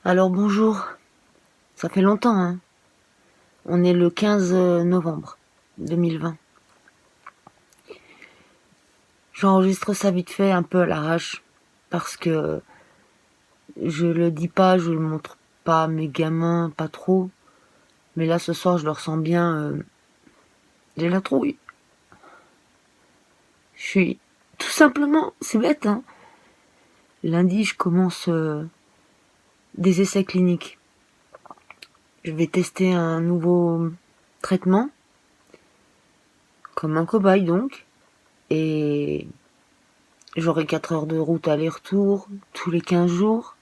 Alors bonjour, ça fait longtemps, hein. On est le 15 novembre 2020. J'enregistre ça vite fait, un peu à l'arrache, parce que je le dis pas, je le montre pas à mes gamins, pas trop. Mais là, ce soir, je le ressens bien. J'ai la trouille. Je suis... Tout simplement, c'est bête, hein. Lundi, je commence des essais cliniques. Je vais tester un nouveau traitement, comme un cobaye donc. Et j'aurai 4 heures de route aller-retour, tous les 15 jours.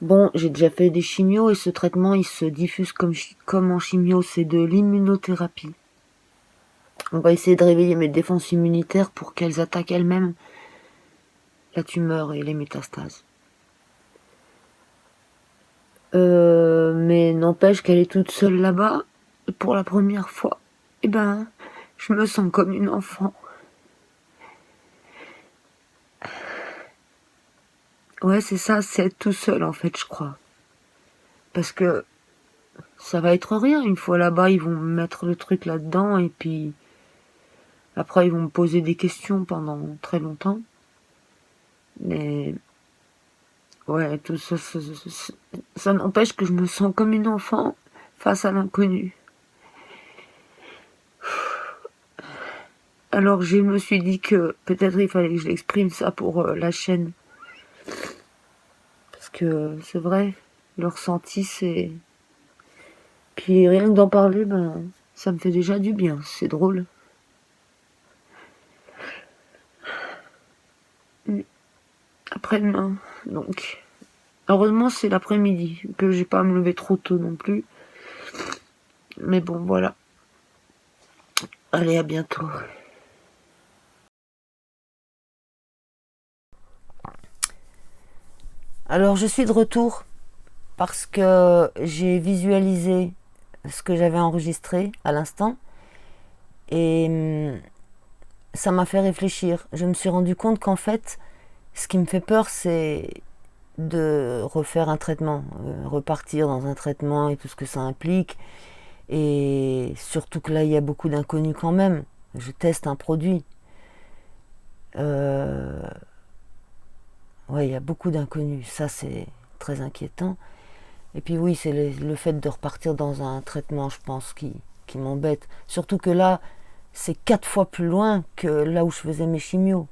Bon, j'ai déjà fait des chimios et ce traitement, il se diffuse comme en chimio, c'est de l'immunothérapie. On va essayer de réveiller mes défenses immunitaires pour qu'elles attaquent elles-mêmes la tumeur et les métastases. Mais n'empêche qu'elle est toute seule là-bas, et pour la première fois, eh ben, je me sens comme une enfant. Ouais, c'est ça, c'est être tout seul en fait, je crois. Parce que ça va être rien, une fois là-bas, ils vont mettre le truc là-dedans et puis après ils vont me poser des questions pendant très longtemps. Mais ouais, tout ça, ça n'empêche que je me sens comme une enfant face à l'inconnu. Alors je me suis dit que peut-être il fallait que je l'exprime ça pour la chaîne. Parce que c'est vrai, le ressenti c'est... Puis rien que d'en parler, ben, ça me fait déjà du bien, c'est drôle. Après-demain, donc. Heureusement c'est l'après-midi, que j'ai pas à me lever trop tôt non plus. Mais bon, voilà. Allez, à bientôt. Alors je suis de retour parce que j'ai visualisé ce que j'avais enregistré à l'instant et ça m'a fait réfléchir. Je me suis rendu compte qu'en fait, ce qui me fait peur, c'est de refaire un traitement, repartir dans un traitement et tout ce que ça implique. Et surtout que là, il y a beaucoup d'inconnus quand même. Je teste un produit. Ouais, il y a beaucoup d'inconnus. Ça, c'est très inquiétant. Et puis oui, c'est le fait de repartir dans un traitement, je pense, qui m'embête. Surtout que là, c'est 4 fois plus loin que là où je faisais mes chimios.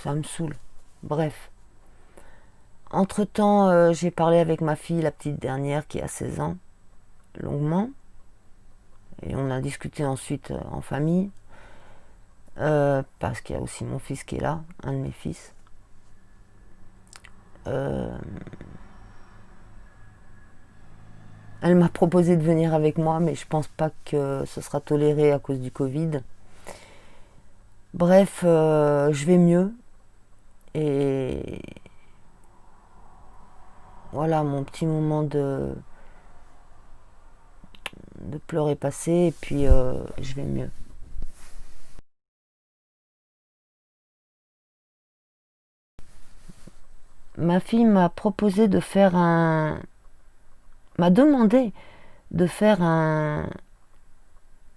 Ça me saoule. Bref. Entre-temps, j'ai parlé avec ma fille, la petite dernière, qui a 16 ans, longuement. Et on a discuté ensuite en famille. Parce qu'il y a aussi mon fils qui est là, un de mes fils. Elle m'a proposé de venir avec moi, mais je pense pas que ce sera toléré à cause du Covid. Bref, je vais mieux. Et voilà, mon petit moment de pleurs est passé, et puis je vais mieux. Ma fille m'a demandé de faire un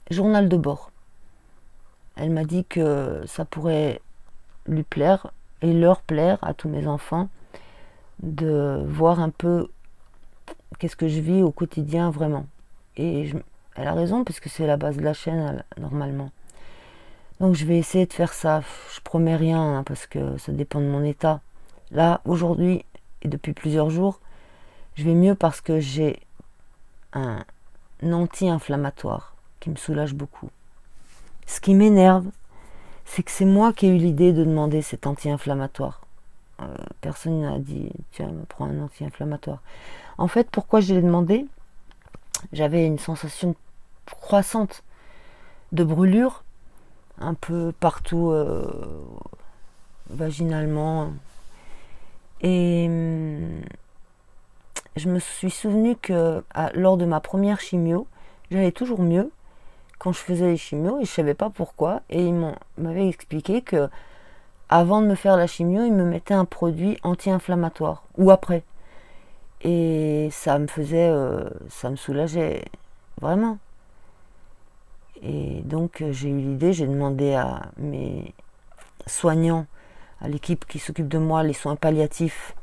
journal de bord. Elle m'a dit que ça pourrait lui plaire et leur plaire à tous mes enfants de voir un peu qu'est-ce que je vis au quotidien vraiment. Et elle a raison parce que c'est la base de la chaîne normalement. Donc je vais essayer de faire ça. Je promets rien hein, parce que ça dépend de mon état. Là, aujourd'hui et depuis plusieurs jours, je vais mieux parce que j'ai un anti-inflammatoire qui me soulage beaucoup. Ce qui m'énerve, c'est que c'est moi qui ai eu l'idée de demander cet anti-inflammatoire. Personne n'a dit tiens, prends un anti-inflammatoire. En fait, pourquoi je l'ai demandé? J'avais une sensation croissante de brûlure un peu partout vaginalement. Et je me suis souvenu que lors de ma première chimio, j'allais toujours mieux quand je faisais les chimios et je savais pas pourquoi. Et ils m'avaient expliqué que avant de me faire la chimio, ils me mettaient un produit anti-inflammatoire, ou après. Et ça me faisait, ça me soulageait vraiment. Et donc j'ai eu l'idée, j'ai demandé à mes soignants, à l'équipe qui s'occupe de moi, les soins palliatifs,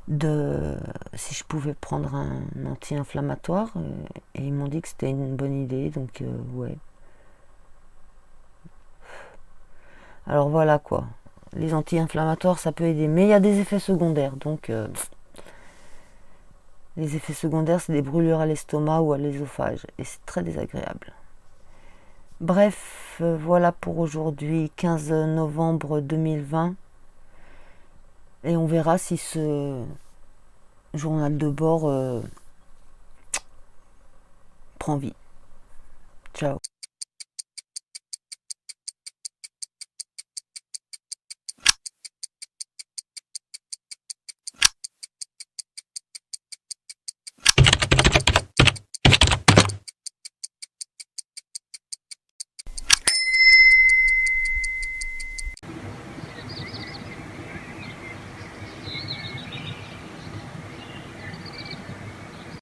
de si je pouvais prendre un anti-inflammatoire. Et ils m'ont dit que c'était une bonne idée, donc ouais. Alors voilà quoi. Les anti-inflammatoires, ça peut aider, mais il y a des effets secondaires. Donc les effets secondaires, c'est des brûlures à l'estomac ou à l'ésophage, et c'est très désagréable. Bref, voilà pour aujourd'hui, 15 novembre 2020. Et on verra si ce journal de bord prend vie. Ciao.